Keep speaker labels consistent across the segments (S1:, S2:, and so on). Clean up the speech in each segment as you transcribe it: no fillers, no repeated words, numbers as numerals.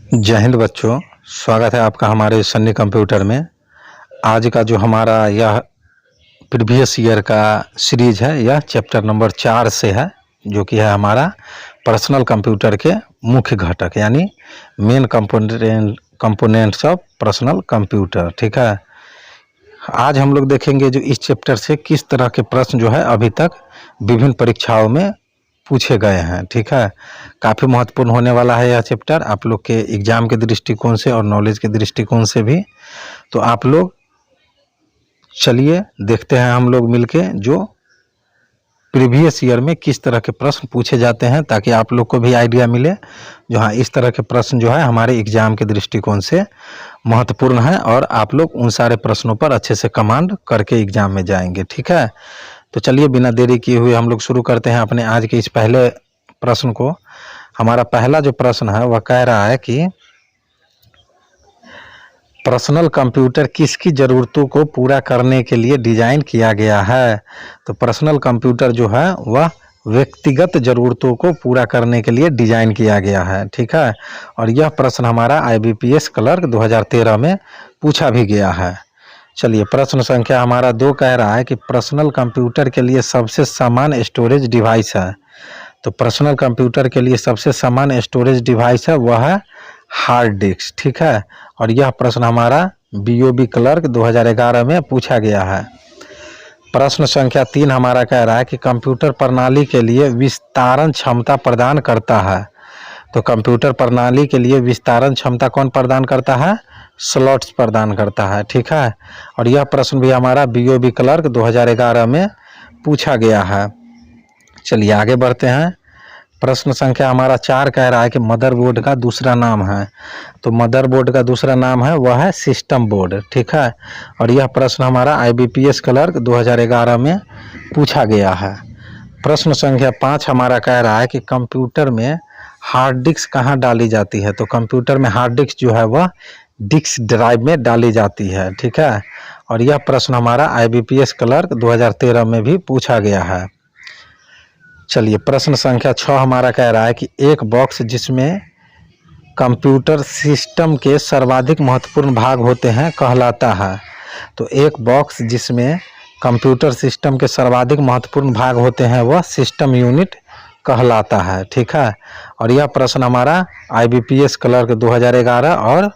S1: जय हिंद बच्चों, स्वागत है आपका हमारे सन्नी कंप्यूटर में। आज का जो हमारा यह प्रीवियस ईयर का सीरीज है, यह चैप्टर नंबर 4 से है, जो कि है हमारा पर्सनल कंप्यूटर के मुख्य घटक यानी main components of personal computer. ठीक है, आज हम लोग देखेंगे जो इस चैप्टर से किस तरह के प्रश्न जो है अभी तक विभिन्न परीक्षाओं में पूछे गए हैं। ठीक है, काफ़ी महत्वपूर्ण होने वाला है यह चैप्टर आप लोग के एग्जाम के दृष्टिकोण से और नॉलेज के दृष्टिकोण से भी। तो आप लोग चलिए देखते हैं हम लोग मिलके जो प्रीवियस ईयर में किस तरह के प्रश्न पूछे जाते हैं, ताकि आप लोग को भी आइडिया मिले जो हाँ इस तरह के प्रश्न जो है हमारे एग्जाम के दृष्टिकोण से महत्वपूर्ण है और आप लोग उन सारे प्रश्नों पर अच्छे से कमांड करके एग्जाम में जाएंगे। ठीक है, तो चलिए बिना देरी किए हुए हम लोग शुरू करते हैं अपने आज के इस पहले प्रश्न को। हमारा पहला जो प्रश्न है वह कह रहा है कि पर्सनल कंप्यूटर किसकी ज़रूरतों को पूरा करने के लिए डिज़ाइन किया गया है। तो पर्सनल कंप्यूटर जो है वह व्यक्तिगत ज़रूरतों को पूरा करने के लिए डिज़ाइन किया गया है। ठीक है, और यह प्रश्न हमारा IBPS क्लर्क 2013 में पूछा भी गया है। चलिए प्रश्न संख्या हमारा 2 कह रहा है कि पर्सनल कंप्यूटर के लिए सबसे सामान्य स्टोरेज डिवाइस है। तो पर्सनल कंप्यूटर के लिए सबसे सामान्य स्टोरेज डिवाइस है वह है हार्ड डिस्क। ठीक है, और यह प्रश्न हमारा BOB क्लर्क 2011 में पूछा गया है। प्रश्न संख्या 3 हमारा कह रहा है कि कंप्यूटर प्रणाली के लिए विस्तारण क्षमता प्रदान करता है। तो कंप्यूटर प्रणाली के लिए विस्तारण क्षमता कौन प्रदान करता है? स्लॉट्स प्रदान करता है। ठीक है, और यह प्रश्न भी हमारा BOB क्लर्क 2011 में पूछा गया है। चलिए आगे बढ़ते हैं। प्रश्न संख्या हमारा 4 कह रहा है कि मदरबोर्ड का दूसरा नाम है। तो मदरबोर्ड का दूसरा नाम है वह है सिस्टम बोर्ड। ठीक है, और यह प्रश्न हमारा IBPS क्लर्क 2011 में पूछा गया है। प्रश्न संख्या 5 हमारा कह रहा है कि कंप्यूटर में हार्ड डिस्क कहाँ डाली जाती है। तो कंप्यूटर में हार्ड डिस्क जो है वह डिस्क ड्राइव में डाली जाती है। ठीक है, और यह प्रश्न हमारा IBPS क्लर्क 2013 में भी पूछा गया है। चलिए प्रश्न संख्या 6 हमारा कह रहा है कि एक बॉक्स जिसमें कंप्यूटर सिस्टम के सर्वाधिक महत्वपूर्ण भाग होते हैं कहलाता है। तो एक बॉक्स जिसमें कंप्यूटर सिस्टम के सर्वाधिक महत्वपूर्ण भाग होते हैं वह सिस्टम यूनिट कहलाता है। ठीक है, और यह प्रश्न हमारा IBPS क्लर्क 2011 और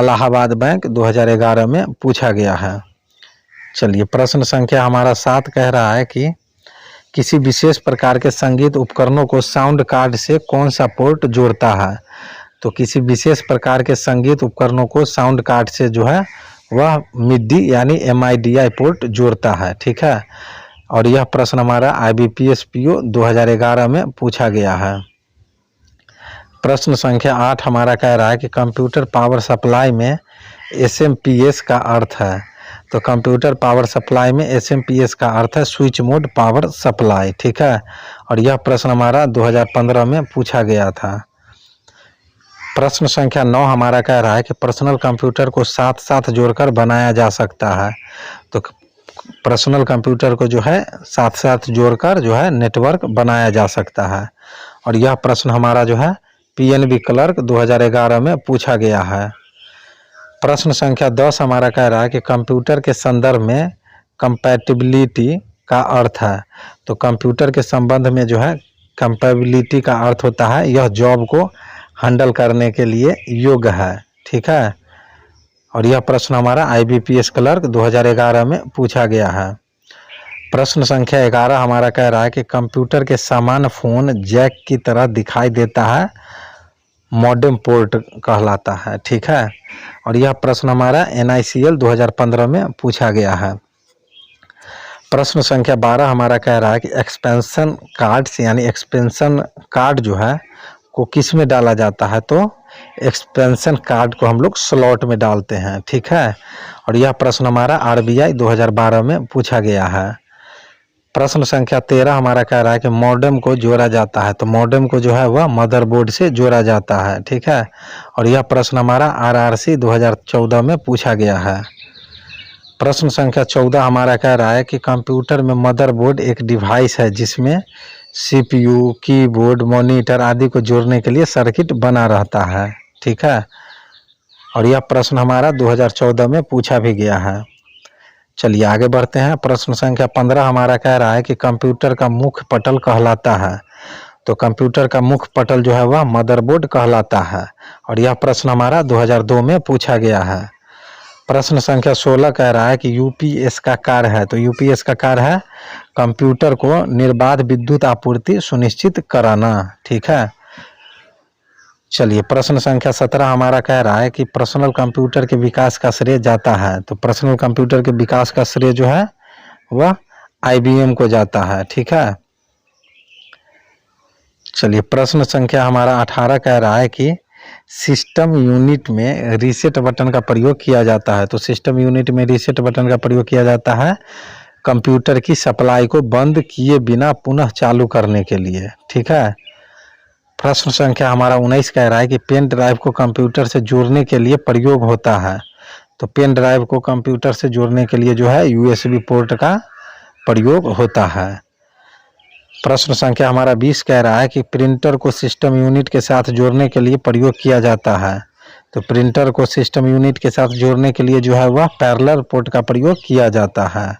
S1: इलाहाबाद बैंक 2011 में पूछा गया है। चलिए प्रश्न संख्या हमारा 7 कह रहा है कि किसी विशेष प्रकार के संगीत उपकरणों को साउंड कार्ड से कौन सा पोर्ट जोड़ता है। तो किसी विशेष प्रकार के संगीत उपकरणों को साउंड कार्ड से जो है वह MIDI यानी MIDI पोर्ट जोड़ता है। ठीक है, और यह प्रश्न हमारा IBPS PO 2011 में पूछा गया है। प्रश्न संख्या 8 हमारा कह रहा है कि कंप्यूटर पावर सप्लाई में SMPS का अर्थ है। तो कंप्यूटर पावर सप्लाई में SMPS का अर्थ है स्विच मोड पावर सप्लाई। ठीक है, और यह प्रश्न हमारा 2015 में पूछा गया था। प्रश्न संख्या 9 हमारा कह रहा है कि पर्सनल कंप्यूटर को साथ साथ जोड़कर बनाया जा सकता है। तो पर्सनल कंप्यूटर को जो है साथ साथ जोड़कर जो है नेटवर्क बनाया जा सकता है, और यह प्रश्न हमारा जो है PNB क्लर्क 2011 में पूछा गया है। प्रश्न संख्या 10 हमारा कह रहा है कि कंप्यूटर के संदर्भ में कंपैटिबिलिटी का अर्थ है। तो कंप्यूटर के संबंध में जो है कंपैटिबिलिटी का अर्थ होता है यह जॉब को हैंडल करने के लिए योग्य है। ठीक है, और यह प्रश्न हमारा IBPS क्लर्क 2011 में पूछा गया है। प्रश्न संख्या 11 हमारा कह रहा है कि कंप्यूटर के सामान्य फ़ोन जैक की तरह दिखाई देता है मॉडेम पोर्ट कहलाता है। ठीक है, और यह प्रश्न हमारा NICL 2015 में पूछा गया है। प्रश्न संख्या 12 हमारा कह रहा है कि एक्सपेंशन कार्ड्स यानी एक्सपेंशन कार्ड जो है को किस में डाला जाता है। तो एक्सपेंशन कार्ड को हम लोग स्लॉट में डालते हैं। ठीक है, और यह प्रश्न हमारा RBI 2012 में पूछा गया है। प्रश्न संख्या 13 हमारा कह रहा है कि मॉडेम को जोड़ा जाता है। तो मॉडेम को जो है वह मदरबोर्ड से जोड़ा जाता है। ठीक है, और यह प्रश्न हमारा RRC 2014 में पूछा गया है। प्रश्न संख्या 14 हमारा कह रहा है कि कंप्यूटर में मदरबोर्ड एक डिवाइस है जिसमें CPU, कीबोर्ड, मॉनिटर आदि को जोड़ने के लिए सर्किट बना रहता है। ठीक है। और यह प्रश्न हमारा 2014 में पूछा भी गया है। चलिए आगे बढ़ते हैं। प्रश्न संख्या 15 हमारा कह रहा है कि कंप्यूटर का मुख्य पटल कहलाता है। तो कंप्यूटर का मुख्य पटल जो है वह मदरबोर्ड कहलाता है। और यह प्रश्न हमारा 2002 में पूछा गया है। प्रश्न संख्या 16 कह रहा है कि यूपीएस का कार्य है। तो यूपीएस का कार्य है कंप्यूटर को निर्बाध विद्युत आपूर्ति सुनिश्चित कराना, ठीक है। चलिए प्रश्न संख्या 17 हमारा कह रहा है कि पर्सनल कंप्यूटर के विकास का श्रेय जाता है। तो पर्सनल कंप्यूटर के विकास का श्रेय जो है वह आईबीएम को जाता है, ठीक है। चलिए प्रश्न संख्या हमारा 18 कह रहा है कि सिस्टम यूनिट में रीसेट बटन का प्रयोग किया जाता है। तो सिस्टम यूनिट में रीसेट बटन का प्रयोग किया जाता है कंप्यूटर की सप्लाई को बंद किए बिना पुनः चालू करने के लिए, ठीक है। प्रश्न संख्या हमारा 19 कह रहा है कि पेन ड्राइव को कंप्यूटर से जोड़ने के लिए प्रयोग होता है। तो पेन ड्राइव को कंप्यूटर से जोड़ने के लिए जो है यूएसबी पोर्ट का प्रयोग होता है। प्रश्न संख्या हमारा 20 कह रहा है कि प्रिंटर को सिस्टम यूनिट के साथ जोड़ने के लिए प्रयोग किया जाता है। तो प्रिंटर को सिस्टम यूनिट के साथ जोड़ने के लिए जो है वह पैरेलल पोर्ट का प्रयोग किया जाता है।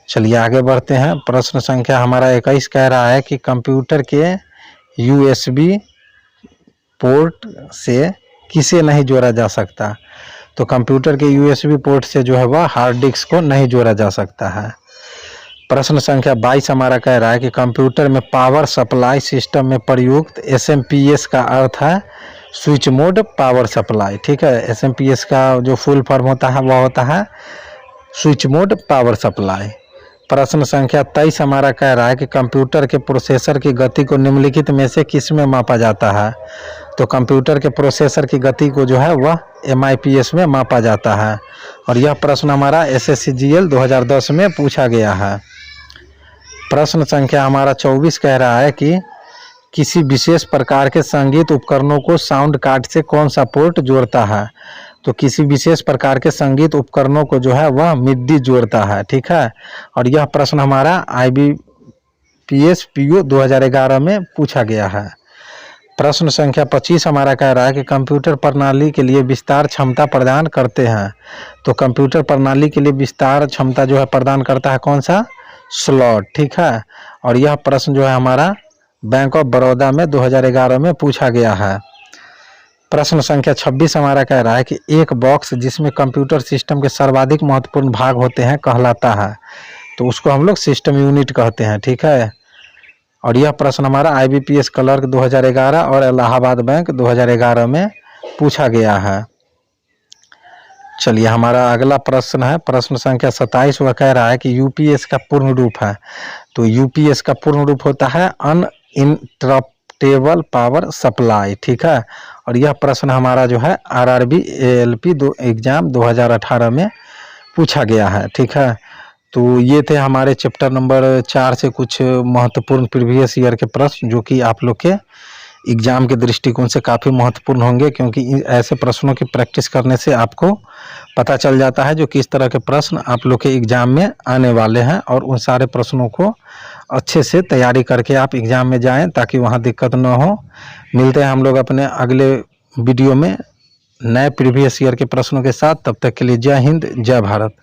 S1: चलिए आगे बढ़ते हैं। प्रश्न संख्या हमारा 21 कह रहा है कि कंप्यूटर के यूएसबी पोर्ट से किसे नहीं जोड़ा जा सकता। तो कंप्यूटर के यूएसबी पोर्ट से जो है वह हार्ड डिस्क को नहीं जोड़ा जा सकता है। प्रश्न संख्या 22 हमारा कह रहा है कि कंप्यूटर में पावर सप्लाई सिस्टम में प्रयुक्त एसएमपीएस का अर्थ है स्विच मोड पावर सप्लाई, ठीक है। एसएमपीएस का जो फुल फॉर्म होता है वह होता है स्विच मोड पावर सप्लाई। प्रश्न संख्या 23 हमारा कह रहा है कि कंप्यूटर के प्रोसेसर की गति को निम्नलिखित में से किस में मापा जाता है। तो कंप्यूटर के प्रोसेसर की गति को जो है वह एमआईपीएस में मापा जाता है। और यह प्रश्न हमारा एसएससीजीएल 2010 में पूछा गया है। प्रश्न संख्या हमारा 24 कह रहा है कि किसी विशेष प्रकार के संगीत उपकरणों को साउंड कार्ड से कौन सा पोर्ट जोड़ता है। तो किसी विशेष प्रकार के संगीत उपकरणों को जो है वह मिडी जोड़ता है, ठीक है। और यह प्रश्न हमारा आईबीपीएस पीओ 2011 में पूछा गया है। प्रश्न संख्या 25 हमारा कह रहा है कि कंप्यूटर प्रणाली के लिए विस्तार क्षमता प्रदान करते हैं। तो कंप्यूटर प्रणाली के लिए विस्तार क्षमता जो है प्रदान करता है कौन सा, स्लॉट, ठीक है। और यह प्रश्न जो है हमारा बैंक ऑफ बड़ौदा में 2011 में पूछा गया है। प्रश्न संख्या 26 हमारा कह रहा है कि एक बॉक्स जिसमें कंप्यूटर सिस्टम के सर्वाधिक महत्वपूर्ण भाग होते हैं कहलाता है। तो उसको हम लोग सिस्टम यूनिट कहते हैं, ठीक है। और यह प्रश्न हमारा आईबीपीएस क्लर्क 2011 और इलाहाबाद बैंक 2011 में पूछा गया है। चलिए हमारा अगला प्रश्न है प्रश्न संख्या 27। वह कह रहा है कि यूपीएस का पूर्ण रूप है। तो यूपीएस का पूर्ण रूप होता है अनइंटरप्टेबल पावर सप्लाई, ठीक है। और यह प्रश्न हमारा जो है आरआरबी एएलपी एग्जाम 2018 में पूछा गया है, ठीक है। तो ये थे हमारे चैप्टर नंबर 4 से कुछ महत्वपूर्ण प्रीवियस ईयर के प्रश्न जो कि आप लोग के एग्जाम के दृष्टिकोण से काफ़ी महत्वपूर्ण होंगे, क्योंकि ऐसे प्रश्नों की प्रैक्टिस करने से आपको पता चल जाता है जो किस तरह के प्रश्न आप लोग के एग्जाम में आने वाले हैं। और उन सारे प्रश्नों को अच्छे से तैयारी करके आप एग्जाम में जाएं ताकि वहाँ दिक्कत न हो। मिलते हैं हम लोग अपने अगले वीडियो में नए प्रीवियस ईयर के प्रश्नों के साथ। तब तक के लिए जय हिंद, जय भारत।